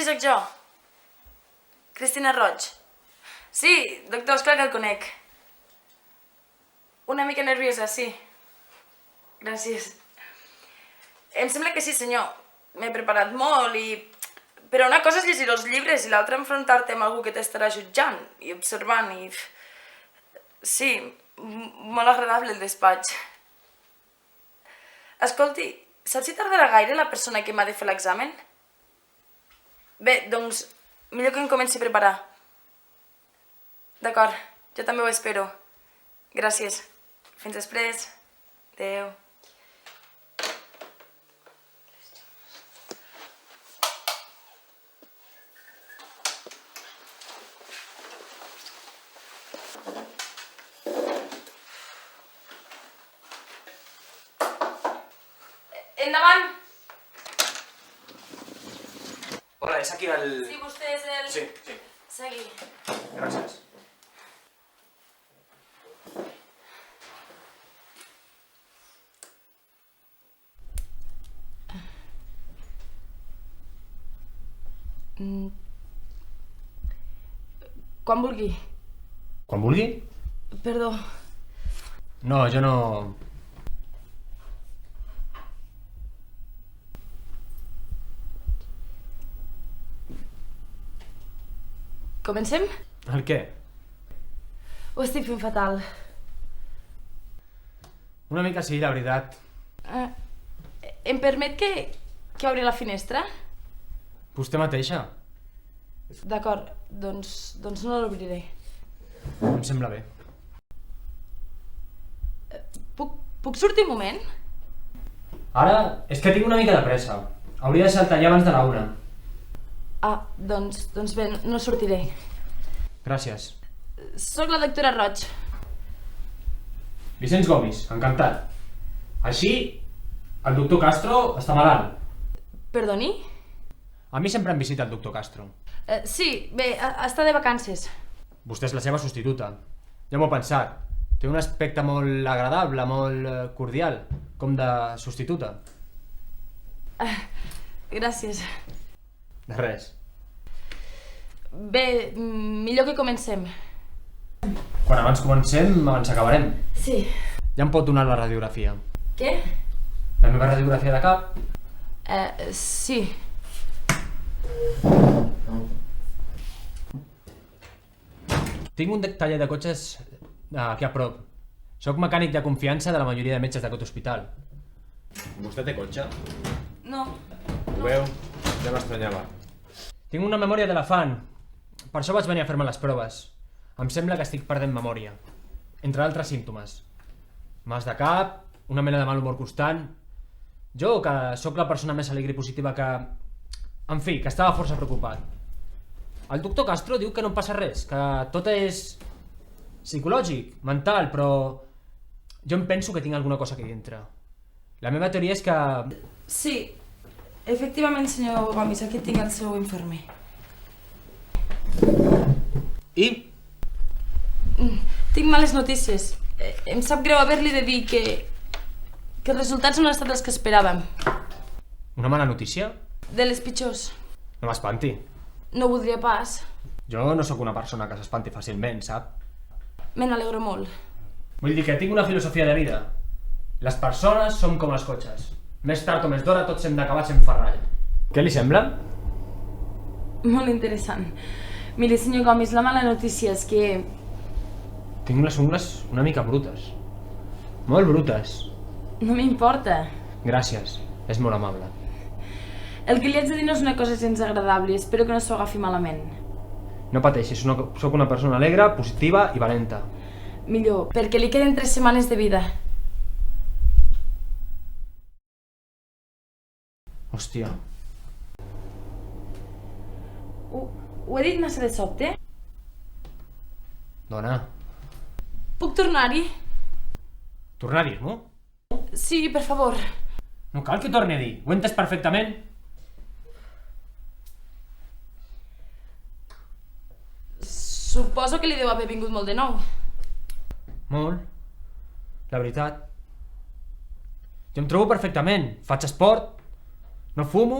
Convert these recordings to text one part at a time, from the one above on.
Sí, sóc jo. Cristina Roig. Sí, doctor, esclar que el conec. Una mica nerviosa, sí. Gràcies. Em sembla que sí, senyor. M'he preparat molt i... Però una cosa és llegir els llibres i l'altra enfrontar-te amb algú que t'estarà jutjant i observant i... Sí, molt agradable el despatx. Escolti, saps si tardarà gaire la persona que m'ha de fer l'examen? Bé, doncs, millor que em comenci a preparar. D'acord, jo també ho espero. Gràcies. Fins després. Adéu. Endavant! Hola, és aquí el... Sí, vostè és el... Sí. Segui. Gràcies. Quan vulgui. Quan vulgui? Perdó. No, jo no... Comencem? El què? Ho estic fent fatal. Una mica sí, la veritat. Em permet que obri la finestra? Vostè mateixa? D'acord, doncs no l'obriré. Em sembla bé. Puc sortir un moment? Ara, és que tinc una mica de pressa. Hauria de saltar ja abans de la una. Ah, doncs bé, no sortiré. Gràcies. Soc la doctora Roig. Vicenç Gomis, encantat. Així, el doctor Castro està malalt. Perdoni? A mi sempre em visita el doctor Castro. Sí, bé, està de vacances. Vostè és la seva substituta. Ja m'ho he pensat. Té un aspecte molt agradable, molt cordial, com de substituta. Gràcies. De res. Bé, millor que comencem. Quan abans comencem, abans acabarem. Sí. Ja em pot donar la radiografia. Què? La meva radiografia de cap? Sí. Tinc un taller de cotxes aquí a prop. Soc mecànic de confiança de la majoria de metges d'aquest hospital. Vostè té cotxe? No. Ho veu? Ja m'estranyava. Tinc una memòria d'elefant. Per això vaig venir a fer-me les proves. Em sembla que estic perdent memòria. Entre altres símptomes. Mas de cap, una mena de mal humor constant. Jo, que sóc la persona més alegre i positiva que... En fi, que estava força preocupat. El doctor Castro diu que no em passa res, que tot és psicològic, mental, però jo em penso que tinc alguna cosa aquí dintre. La meva teoria és que... Sí, efectivament, senyor Gomis, aquí tinc el seu informe. I? Tinc males notícies. Em sap greu haver-li de dir que els resultats no han estat els que esperàvem. Una mala notícia? De les pitjors. No m'espanti. No ho voldria pas. Jo no sóc una persona que s'espanti fàcilment, sap? Me n'alegro molt. Vull dir que tinc una filosofia de vida. Les persones som com els cotxes. Més tard o més d'hora tots hem d'acabar sent ferrall. Què li sembla? Molt interessant. Miri, senyor Gomis, la mala notícia és que... Tinc les ungles una mica brutes. Molt brutes. No m'importa. Gràcies, és molt amable. El que li haig de dir no és una cosa gens agradable i espero que no s'ho agafi malament. No pateixi, sóc una persona alegre, positiva i valenta. Millor, perquè li queden 3 setmanes de vida. Hòstia. Ho he dit massa de sobte? Dona, Puc tornar-hi? torna a dir-m'ho? Sí, per favor. No cal que ho torni a dir, ho he entès perfectament. Suposo que li deu haver vingut molt de nou. Molt. La veritat. Jo em trobo perfectament. Faig esport, no fumo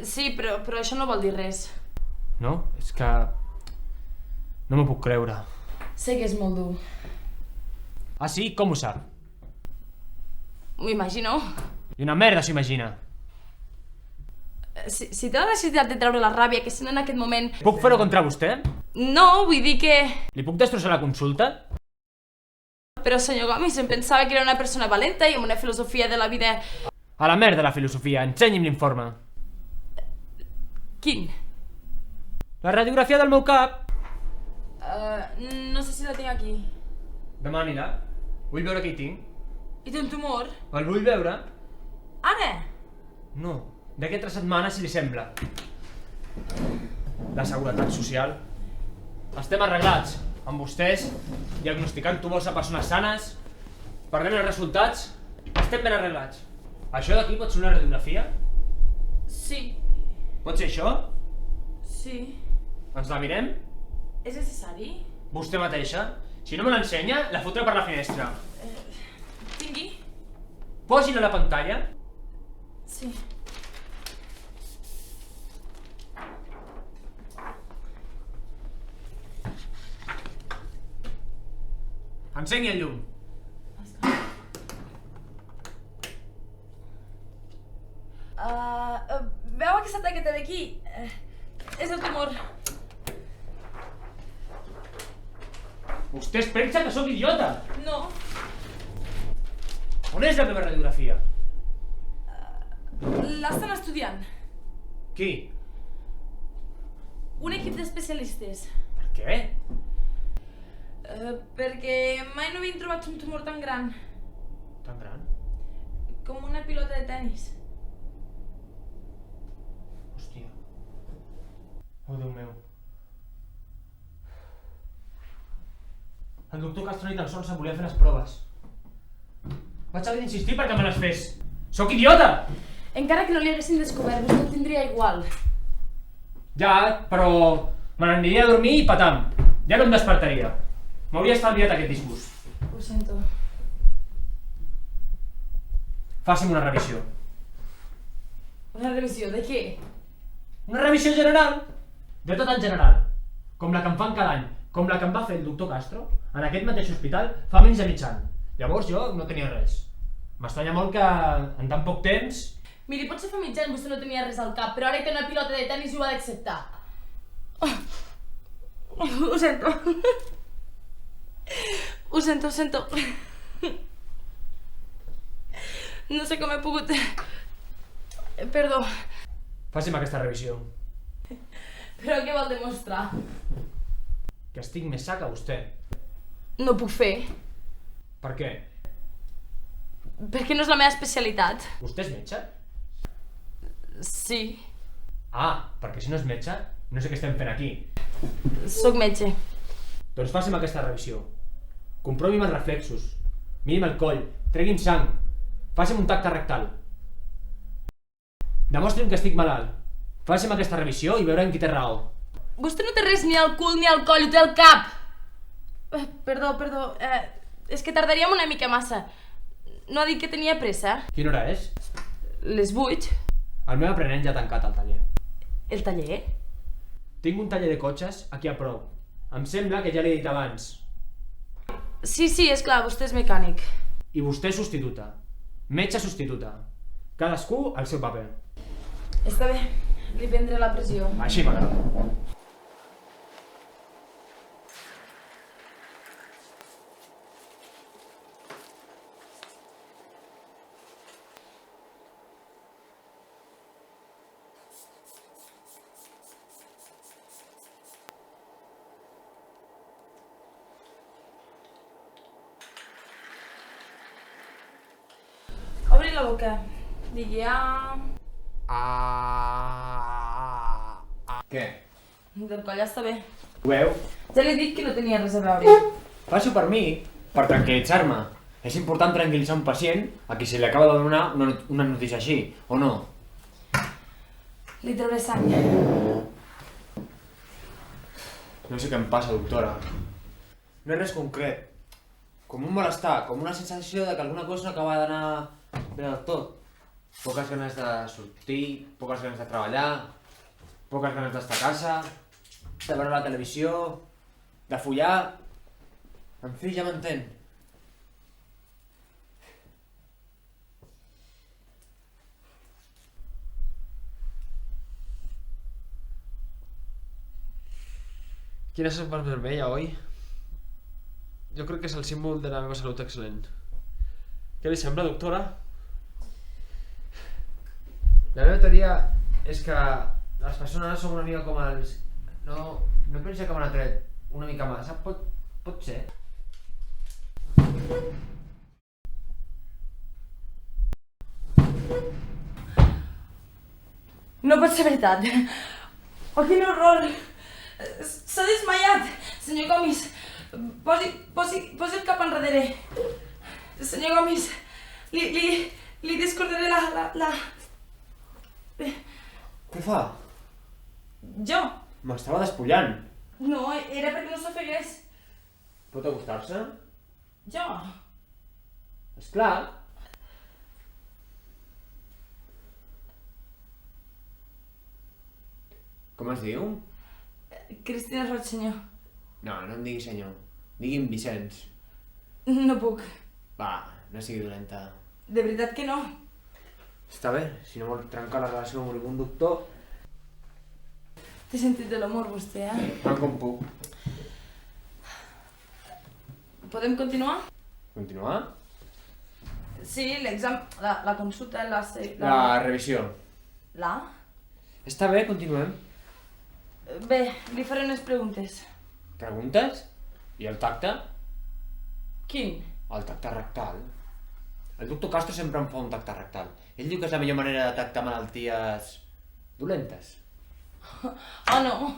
Sí, però això no vol dir res. No? És que... no m'ho puc creure. Sé que és molt dur. Ah, sí? Com ho sap? M'ho imagino. I una merda s'ho imagina. Si té la necessitat de treure la ràbia que sent en aquest moment... Puc fer-ho contra vostè? No, vull dir que... Li puc destrossar la consulta? Però senyor Gomis, em pensava que era una persona valenta i amb una filosofia de la vida... A la merda la filosofia, ensenyi'm l'informe. Quin? La radiografia del meu cap. No sé si la tinc aquí. Demani-la. Vull veure què hi tinc. I té un tumor? El vull veure? Ara? No, d'aquí a 3 setmanes si li sembla. La seguretat social. Estem arreglats, amb vostès, diagnosticant tumors a persones sanes, perdent els resultats, estem ben arreglats. Això d'aquí pot ser una radiografia? Sí. Pot ser això? Sí. Ens la mirem? És necessari? Vostè mateixa? Si no me l'ensenya, la fotré per la finestra. Tingui? Posin a la pantalla. Sí. Encengui el llum. Veu aquesta taqueta d'aquí? És el tumor. Vostè es pensa que sóc idiota? No. On és la meva radiografia? L'estan estudiant. Qui? Un equip d'especialistes. Per què? Perquè mai no havien trobat un tumor tan gran. Tan gran? Com una pilota de tennis. Hòstia. Oh, Déu meu. El doctor Castro ni tan sols em volia fer les proves. Vaig haver d'insistir perquè me les fes. Sóc idiota! Encara que no li haguessin descobert, vostè ho tindria igual. Ja, però me n'aniria a dormir i patam. Ja no em despertaria. M'hauria estalviat aquest disgust. Ho sento. Faci'm una revisió. Una revisió de què? Una revisió general. De tot en general. Com la que em fan cada any. Com la que em va fer el doctor Castro en aquest mateix hospital fa menys de mig any. Llavors jo no tenia res. M'estranya molt que en tan poc temps... Miri, potser fa mig any vostè no tenia res al cap, però ara que té una pilota de tennis ho ha d'acceptar. Ho sento. Ho sento, ho sento. No sé com he pogut... Perdó. Faci'm aquesta revisió. Però què vol demostrar? Que estic més sa que vostè. No puc fer. Per què? Perquè no és la meva especialitat. Vostè és metge? Sí. Ah, perquè si no és metge, no sé què estem fent aquí. Soc metge. Doncs faci'm aquesta revisió. Comprovi'm els reflexos. Miri'm el coll. Tregui'm sang. Faci'm un tacte rectal. Demostri'm que estic malalt. Faci'm aquesta revisió i veurem qui té raó. Vostè no té res ni al cul ni al coll, ho té al cap. Perdó. És que tardaríem una mica massa. No ha dit que tenia pressa? Quina hora és? Les 8. El meu aprenent ja ha tancat el taller. El taller? Tinc un taller de cotxes aquí a prop. Em sembla que ja l'he dit abans. Sí, és clar, vostè és mecànic. I vostè és substituta. Metge substituta. Cadascú el seu paper. Està bé, li prendré la pressió. Així m'agrada. Obri la boca. Digui Què? Del coll ja està bé. Ho veu? Ja li he dit que no tenia res a veure. Faci-ho per mi, per tranquil·litzar-me. És important tranquil·litzar un pacient a qui se li acaba de donar una notícia així, o no? Li trauré sang. No sé què em passa, doctora. No és res concret. Com un malestar, com una sensació de que alguna cosa no acaba d'anar bé del tot. Poques ganes de sortir, poques ganes de treballar, poques ganes d'estar a casa, de veure la televisió, de follar... En fi, ja m'entén. Quina sopa vermella, oi? Jo crec que és el símbol de la meva salut excel·lent. Què li sembla, doctora? La meva teoria és que les persones som una mica com els... No pensa que m'han atret una mica massa, pot ser. No pot ser veritat. Oh, quin horror! S'ha desmaiat! Senyor Gomis, posi el cap enrere. Senyor Gomis, li descordaré la... Què fa? Jo? M'estava despullant. No, era perquè no s'ofegués. Pot acostar-se? Jo? Esclar. Com es diu? Cristina Roig, senyor. No em digui senyor. Digui'm Vicenç. No puc. Va, no sigui dolenta. De veritat que no. Està bé, si no vol trencar la relació amb un doctor, Té sentit de l'amor, vostè, tant com puc. Podem continuar? Continuar? Sí, l'examen, la consulta, La revisió. La? Està bé, continuem. Bé, li faré unes preguntes. Preguntes? I el tacte? Quin? El tacte rectal. El doctor Castro sempre em fa un tacte rectal. Ell diu que és la millor manera de tractar malalties dolentes. Oh, no.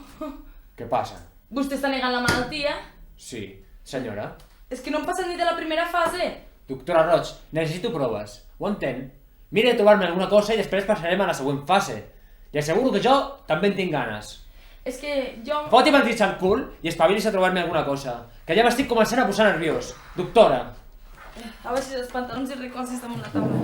Què passa? Vostè està negant la malaltia? Sí, senyora. És que no hem passat ni de la primera fase. Doctora Roig, necessito proves. Ho entén? Mire de trobar-me alguna cosa i després passarem a la següent fase. I asseguro que jo també en tinc ganes. És que jo... Foti maldits al cul i espavilis a trobar-me alguna cosa. Que ja m'estic començant a posar nerviós. Doctora. A veure si els pantalons i el recolzis damunt la taula.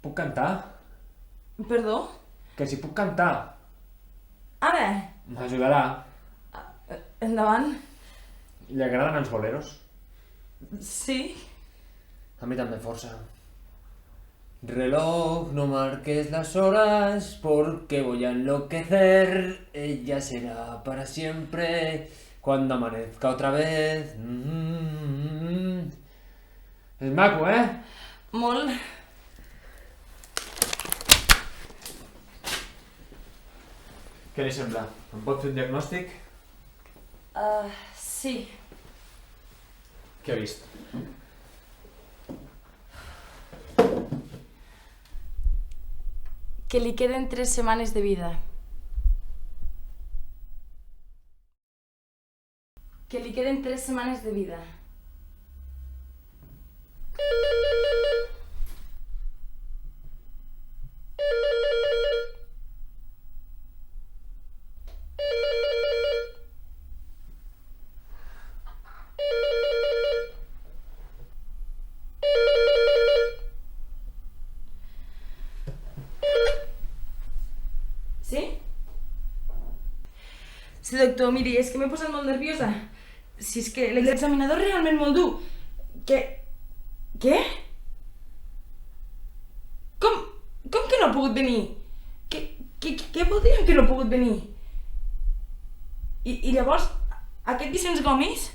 Puc cantar? Perdó? Que si puc cantar. Ara? M'ajudarà. Endavant. Li agraden els boleros? Sí? A mi també força. Reloj, no marques las horas porque voy a enloquecer. Ella será para siempre cuando amanezca otra vez. És maco, Molt. Què li sembla? Em pot fer un diagnòstic? Sí. Què ha vist? Que li queden 3 setmanes de vida. Que li queden 3 setmanes de vida. Sí? Sí, doctor, miri, és que m'he posat molt nerviosa. Si és que l'examinador és realment molt dur. Què? Com que no ha pogut venir? Què vol dir que no ha pogut venir? I llavors, aquest Vicenç Gomis